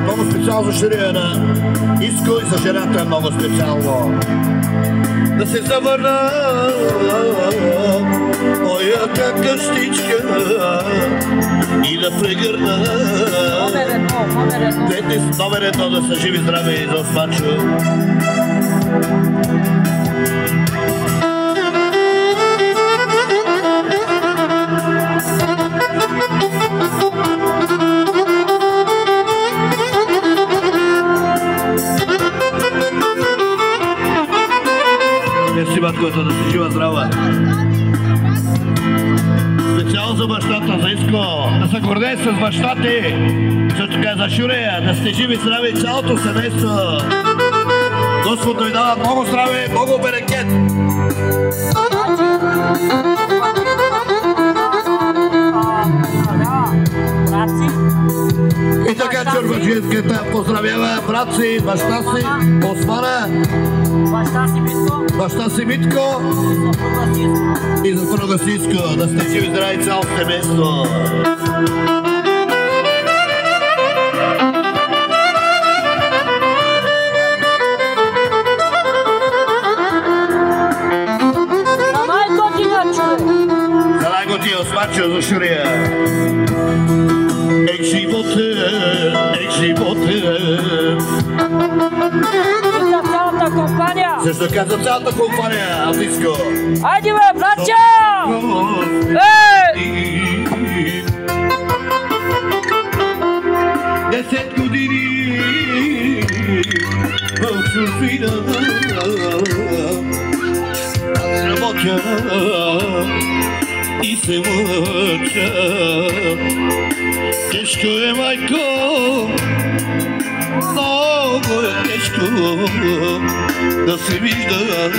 Много специално журия на Иско и за жената е много специално. Да се завърна моята къщичка и да прегърна номер едно да са живи здраве и за Спачо. Мерси, баткото, да си жива здрава. Специално за бащата, за Иско. Да се гордее с баща ти. Също така за Шурея. Да сте живи здрави цялото семейство. Господ ви дава много здраве, много берекет. И така Чорбаджиевската поздравява брат си, баща си, Османа, баща си Митко и съпруга си Иско. Да сте живи здрави цялото семейство. За най-готия Спачо за Шурия. Ех животе, ех животе. И за цялата компания. Също така за цялата компания, Атиско. Айде бе, братча! Ей! 10 години в чужбина аз работя и се мъча. Тежко е, майко, много е тежко да се вижда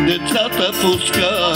децата пуска.